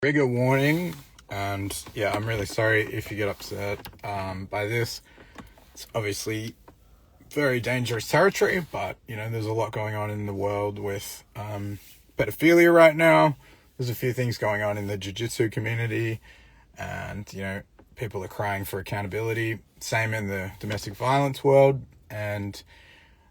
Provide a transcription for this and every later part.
Trigger warning, and yeah, I'm really sorry if you get upset by this. It's obviously very dangerous territory, but there's a lot going on in the world with pedophilia right now. There's a few things going on in the jiu-jitsu community, and people are crying for accountability. Same in the domestic violence world. And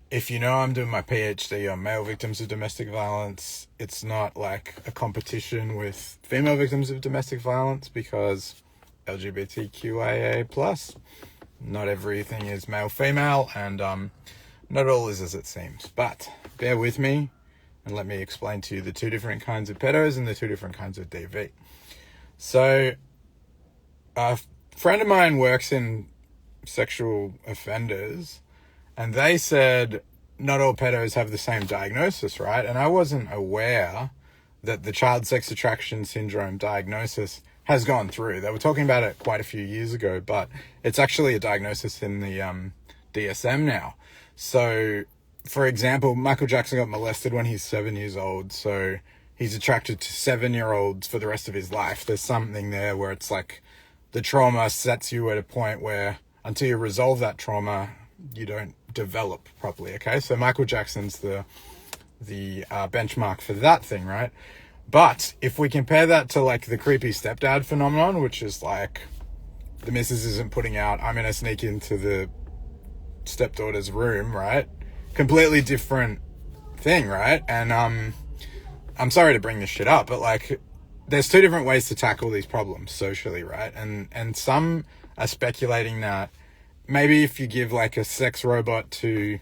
if I'm doing my PhD on male victims of domestic violence, it's not like a competition with female victims of domestic violence, because LGBTQIA plus, not everything is male female, and not all is as it seems. But bear with me and let me explain to you the two different kinds of pedos and the two different kinds of DV. So a friend of mine works in sexual offenders, and they said not all pedos have the same diagnosis, right? And I wasn't aware that the child sex attraction syndrome diagnosis has gone through. They were talking about it quite a few years ago, but it's actually a diagnosis in the DSM now. So, for example, Michael Jackson got molested when he's 7 years old, so he's attracted to 7-year-olds for the rest of his life. There's something there where it's like the trauma sets you at a point where until you resolve that trauma, you don't develop properly. Okay, so Michael Jackson's the benchmark for that thing, right? But if we compare that to like the creepy stepdad phenomenon, which is like the missus isn't putting out, I'm gonna sneak into the stepdaughter's room, right? Completely different thing, right? And I'm sorry to bring this shit up, but like there's two different ways to tackle these problems socially, right? And some are speculating that maybe if you give like a sex robot to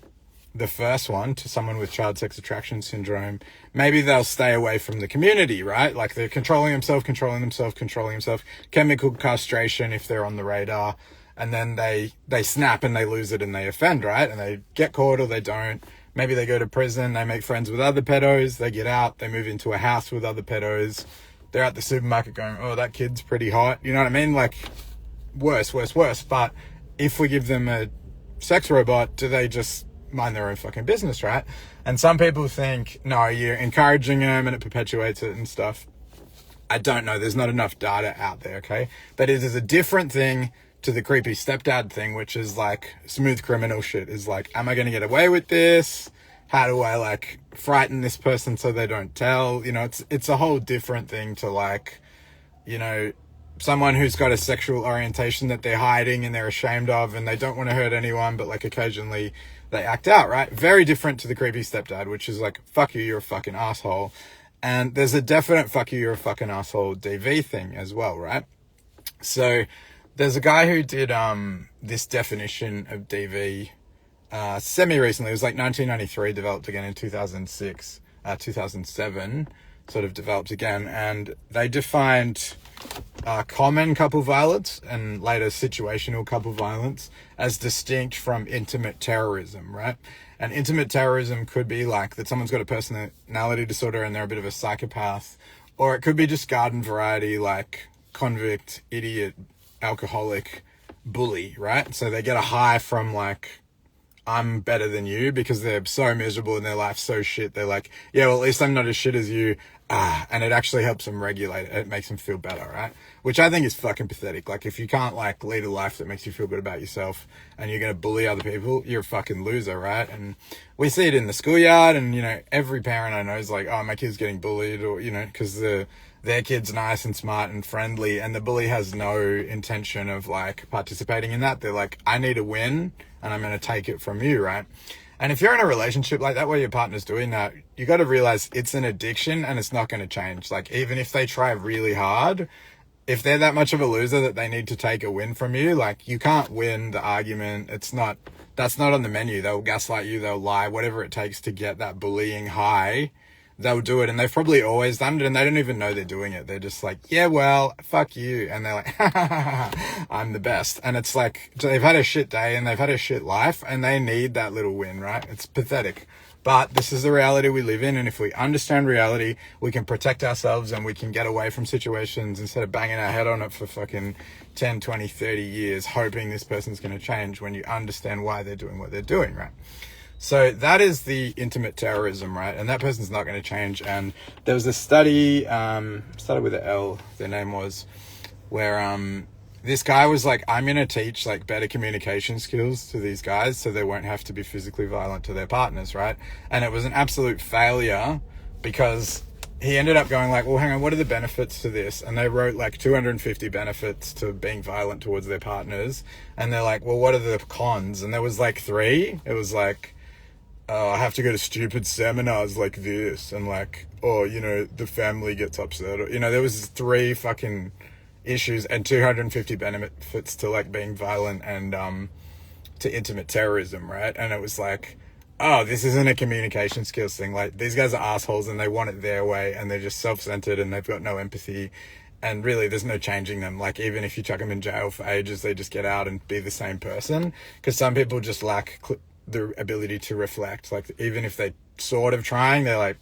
the first one, to someone with child sex attraction syndrome, maybe they'll stay away from the community, right? Like they're controlling themselves, chemical castration if they're on the radar, and then they snap and they lose it and they offend, right? And they get caught or they don't. Maybe they go to prison, they make friends with other pedos, they get out, they move into a house with other pedos, they're at the supermarket going, oh, that kid's pretty hot. You know what I mean? Like worse. But if we give them a sex robot, do they just mind their own fucking business, right? And some people think, no, you're encouraging them and it perpetuates it and stuff. I don't know. There's not enough data out there, okay? But it is a different thing to the creepy stepdad thing, which is like smooth criminal shit. Is like, am I going to get away with this? How do I like frighten this person so they don't tell? It's a whole different thing to like, someone who's got a sexual orientation that they're hiding and they're ashamed of and they don't want to hurt anyone, but like occasionally they act out, right? Very different to the creepy stepdad, which is like, fuck you, you're a fucking asshole. And there's a definite fuck you, you're a fucking asshole DV thing as well, right? So there's a guy who did this definition of DV semi-recently. It was like 1993, developed again in 2006, 2007, sort of developed again. And they defined common couple violence and later situational couple violence as distinct from intimate terrorism, right? And intimate terrorism could be like that someone's got a personality disorder and they're a bit of a psychopath, or it could be just garden variety, like convict, idiot, alcoholic, bully, right? So they get a high from like, I'm better than you, because they're so miserable in their life, so shit. They're like, yeah, well, at least I'm not as shit as you. And it actually helps them regulate it. It makes them feel better, right? Which I think is fucking pathetic. Like, if you can't like lead a life that makes you feel good about yourself and you're going to bully other people, you're a fucking loser, right? And we see it in the schoolyard, and, every parent I know is like, oh, my kid's getting bullied, or, because their kid's nice and smart and friendly, and the bully has no intention of like participating in that. They're like, I need a win and I'm going to take it from you, right? And if you're in a relationship like that where your partner's doing that, you got to realize it's an addiction and it's not going to change. Like, even if they try really hard, if they're that much of a loser that they need to take a win from you, like, you can't win the argument. That's not on the menu. They'll gaslight you, they'll lie, whatever it takes to get that bullying high, they'll do it. And they've probably always done it and they don't even know they're doing it. They're just like, yeah, well, fuck you. And they're like, I'm the best. And it's like, they've had a shit day and they've had a shit life and they need that little win, right? It's pathetic. But this is the reality we live in. And if we understand reality, we can protect ourselves and we can get away from situations instead of banging our head on it for fucking 10, 20, 30 years, hoping this person's going to change when you understand why they're doing what they're doing, right? So that is the intimate terrorism, right? And that person's not going to change. And there was a study, started with an L, their name was, where this guy was like, I'm going to teach like better communication skills to these guys so they won't have to be physically violent to their partners, right? And it was an absolute failure because he ended up going like, well, hang on, what are the benefits to this? And they wrote like 250 benefits to being violent towards their partners. And they're like, well, what are the cons? And there was like 3. It was like, oh, I have to go to stupid seminars like this. And like, oh, you know, the family gets upset. Or, you know, there was 3 fucking issues and 250 benefits to like being violent and to intimate terrorism, right? And it was like, oh, this isn't a communication skills thing. Like, these guys are assholes and they want it their way and they're just self-centered and they've got no empathy. And really, there's no changing them. Like, even if you chuck them in jail for ages, they just get out and be the same person. Because some people just lack the ability to reflect. Like, even if they sort of trying, they're like,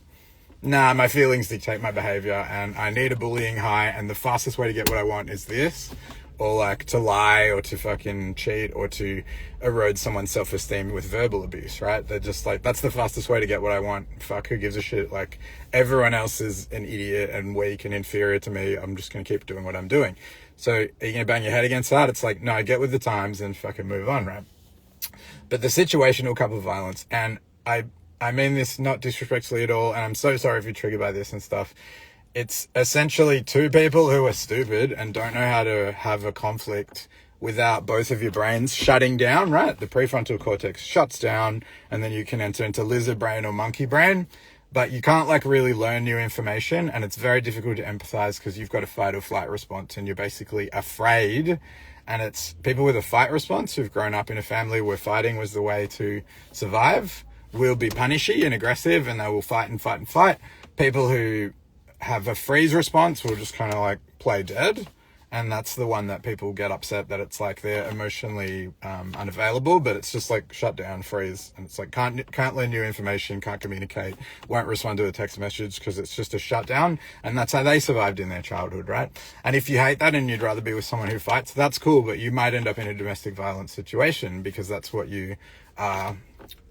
nah, my feelings dictate my behavior and I need a bullying high and the fastest way to get what I want is this. Or like to lie or to fucking cheat or to erode someone's self-esteem with verbal abuse, right? They're just like, that's the fastest way to get what I want. Fuck, who gives a shit? Like, everyone else is an idiot and weak and inferior to me. I'm just going to keep doing what I'm doing. So are you going to bang your head against that? It's like, no, get with the times and fucking move on, right? But the situational couple violence, and I mean this not disrespectfully at all, and I'm so sorry if you're triggered by this and stuff. It's essentially 2 people who are stupid and don't know how to have a conflict without both of your brains shutting down, right? The prefrontal cortex shuts down and then you can enter into lizard brain or monkey brain, but you can't like really learn new information and it's very difficult to empathize because you've got a fight or flight response and you're basically afraid. And it's people with a fight response who've grown up in a family where fighting was the way to survive will be punishy and aggressive and they will fight and fight and fight. People who have a freeze response will just kind of like play dead, and that's the one that people get upset that it's like they're emotionally unavailable, but it's just like shut down, freeze, and it's like can't learn new information, can't communicate, won't respond to a text message because it's just a shutdown, and that's how they survived in their childhood, right? And if you hate that and you'd rather be with someone who fights, that's cool, but you might end up in a domestic violence situation because that's what you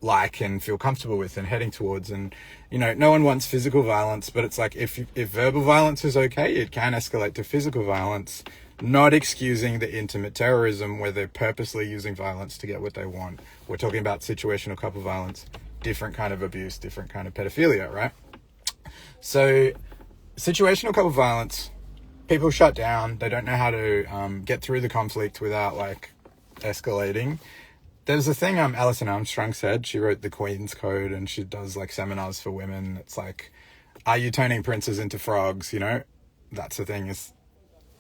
like and feel comfortable with and heading towards. And you know, no one wants physical violence, but it's like if verbal violence is okay, it can escalate to physical violence, not excusing the intimate terrorism where they're purposely using violence to get what they want. We're talking about situational couple violence, different kind of abuse, different kind of pedophilia, right? So situational couple violence, people shut down, they don't know how to get through the conflict without like escalating. There's a thing Alison Armstrong said. She wrote the Queen's Code and she does like seminars for women. It's like, are you turning princes into frogs? You know, that's the thing, is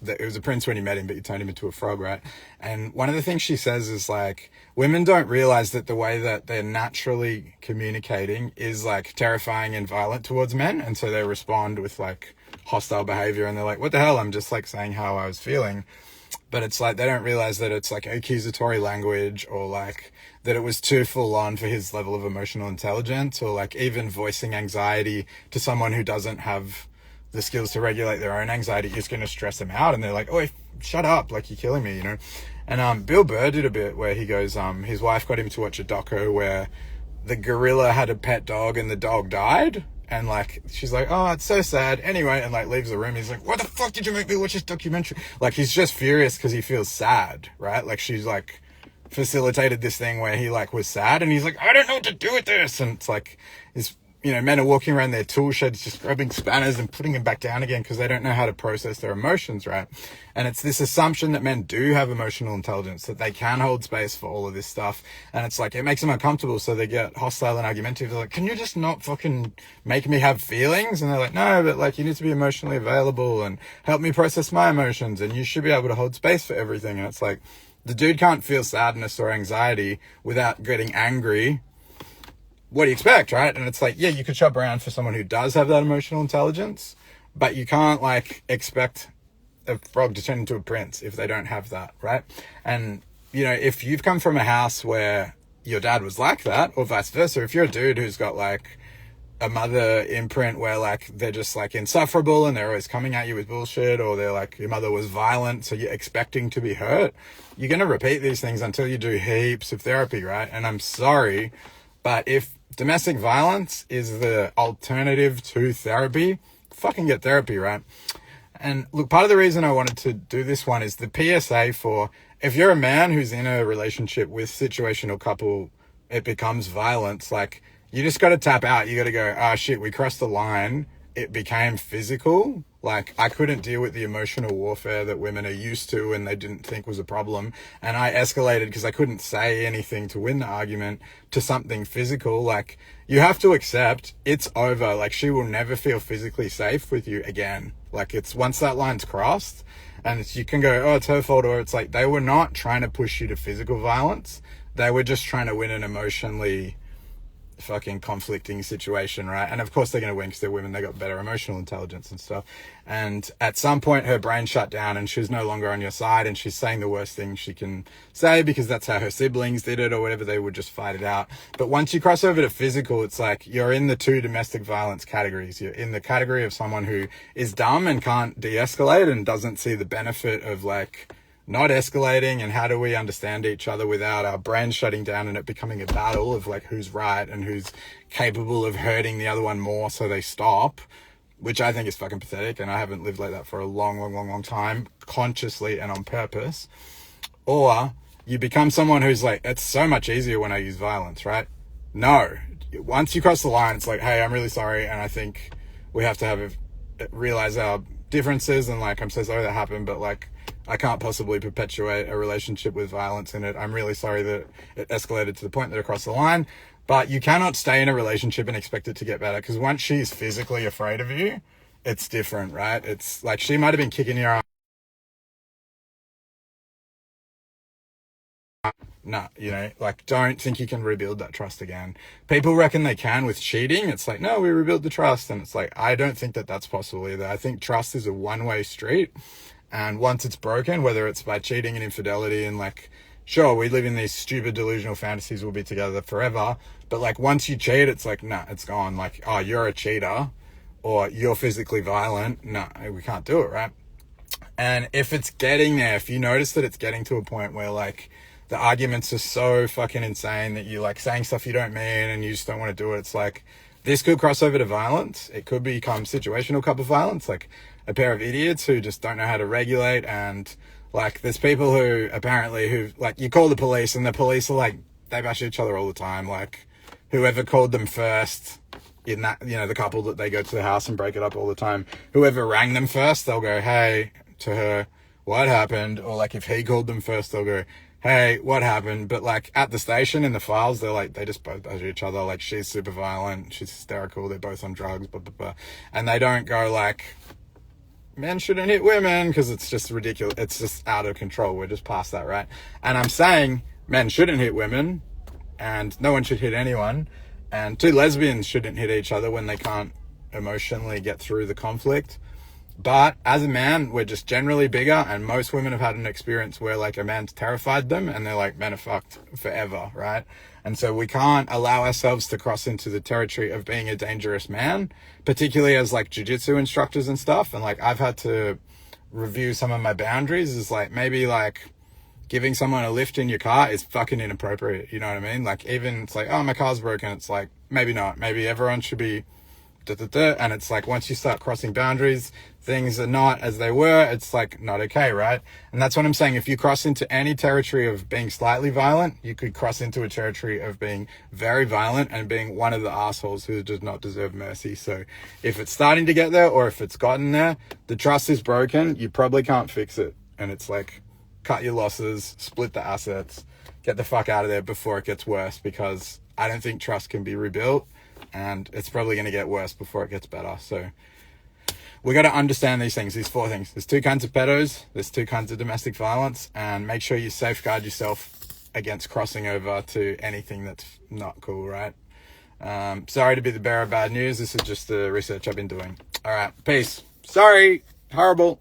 that it was a prince when you met him, but you turned him into a frog, right? And one of the things she says is like, women don't realize that the way that they're naturally communicating is like terrifying and violent towards men. And so they respond with like hostile behavior and they're like, what the hell? I'm just like saying how I was feeling. But it's like, they don't realize that it's like accusatory language, or like that it was too full on for his level of emotional intelligence, or like even voicing anxiety to someone who doesn't have the skills to regulate their own anxiety is going to stress them out. And they're like, oh, shut up, like you're killing me, you know? And Bill Burr did a bit where he goes, his wife got him to watch a doco where the gorilla had a pet dog and the dog died. And like, she's like, oh, it's so sad. Anyway, and like leaves the room. He's like, what the fuck did you make me watch this documentary? Like, he's just furious because he feels sad, right? Like, she's like facilitated this thing where he like was sad and he's like, I don't know what to do with this. And it's like, you know, men are walking around their tool sheds just grabbing spanners and putting them back down again because they don't know how to process their emotions, right? And it's this assumption that men do have emotional intelligence, that they can hold space for all of this stuff. And it's like, it makes them uncomfortable, so they get hostile and argumentative. They're like, can you just not fucking make me have feelings? And they're like, no, but like, you need to be emotionally available and help me process my emotions, and you should be able to hold space for everything. And it's like, the dude can't feel sadness or anxiety without getting angry. What do you expect, right? And it's like, yeah, you could shop around for someone who does have that emotional intelligence, but you can't like expect a frog to turn into a prince if they don't have that, right? And, you know, if you've come from a house where your dad was like that, or vice versa, if you're a dude who's got like a mother imprint where like they're just like insufferable and they're always coming at you with bullshit, or they're like, your mother was violent, so you're expecting to be hurt, you're going to repeat these things until you do heaps of therapy, right? And I'm sorry, But if domestic violence is the alternative to therapy, fucking get therapy, right? And look, part of the reason I wanted to do this one is the PSA for if you're a man who's in a relationship with situational couple, it becomes violence. Like, you just got to tap out. You got to go, ah, shit, we crossed the line. It became physical. Like, I couldn't deal with the emotional warfare that women are used to and they didn't think was a problem. And I escalated because I couldn't say anything to win the argument to something physical. Like, you have to accept it's over. Like, she will never feel physically safe with you again. Like, it's once that line's crossed, and you can go, oh, it's her fault, or it's like they were not trying to push you to physical violence. They were just trying to win an emotionally fucking conflicting situation, right? And of course they're going to win because they're women. They got better emotional intelligence and stuff. And at some point her brain shut down and she was no longer on your side, and she's saying the worst thing she can say because that's how her siblings did it or whatever. They would just fight it out. But once you cross over to physical, it's like you're in the two domestic violence categories. You're in the category of someone who is dumb and can't de-escalate and doesn't see the benefit of like not escalating, and how do we understand each other without our brains shutting down and it becoming a battle of like who's right and who's capable of hurting the other one more so they stop, which I think is fucking pathetic. And I haven't lived like that for a long time, consciously and on purpose. Or you become someone who's like, it's so much easier when I use violence, right? No, once you cross the line, it's like, hey, I'm really sorry, and I think we have to realize our differences, and like, I'm so sorry that happened, but like, I can't possibly perpetuate a relationship with violence in it. I'm really sorry that it escalated to the point that it crossed the line. But you cannot stay in a relationship and expect it to get better, because once she's physically afraid of you, it's different, right? It's like she might have been kicking your ass. No, you know, like, don't think you can rebuild that trust again. People reckon they can with cheating. It's like, no, we rebuild the trust. And it's like, I don't think that that's possible either. I think trust is a one-way street. And once it's broken, whether it's by cheating and infidelity and like, sure, we live in these stupid delusional fantasies we'll be together forever. But like, once you cheat, it's like, nah, it's gone. Like, oh, you're a cheater or you're physically violent. No, we can't do it, right? And if it's getting there, if you notice that it's getting to a point where like the arguments are so fucking insane that you're like saying stuff you don't mean and you just don't want to do it, it's like, this could cross over to violence. It could become situational couple violence, like a pair of idiots who just don't know how to regulate. And like, there's people who apparently who like, you call the police and the police are like, they bash each other all the time. Like, whoever called them first in that, you know, the couple that they go to the house and break it up all the time, whoever rang them first, they'll go, hey, to her, what happened? Or like, if he called them first, they'll go, hey, what happened? But like at the station in the files, they're like, they just both bash each other. Like, she's super violent, she's hysterical, they're both on drugs, blah, blah, blah. And they don't go like, men shouldn't hit women, because it's just ridiculous. It's just out of control. We're just past that, right? And I'm saying men shouldn't hit women and no one should hit anyone. And two lesbians shouldn't hit each other when they can't emotionally get through the conflict. But as a man, we're just generally bigger, and most women have had an experience where like a man's terrified them and they're like, men are fucked forever, right? And so we can't allow ourselves to cross into the territory of being a dangerous man, particularly as like jiu-jitsu instructors and stuff. And like, I've had to review some of my boundaries. Is like, maybe like giving someone a lift in your car is fucking inappropriate. You know what I mean? Like, even it's like, oh, my car's broken. It's like, maybe not. Maybe everyone should be and it's like, once you start crossing boundaries, things are not as they were. It's like not okay, right? And that's what I'm saying. If you cross into any territory of being slightly violent, you could cross into a territory of being very violent and being one of the assholes who does not deserve mercy. So if it's starting to get there, or if it's gotten there, the trust is broken, you probably can't fix it. And it's like, cut your losses, split the assets, get the fuck out of there before it gets worse, because I don't think trust can be rebuilt. And it's probably going to get worse before it gets better. So we got to understand these things, these four things. There's two kinds of pedos, there's two kinds of domestic violence, and make sure you safeguard yourself against crossing over to anything that's not cool, right? Sorry to be the bearer of bad news. This is just the research I've been doing. All right, peace. Sorry, horrible.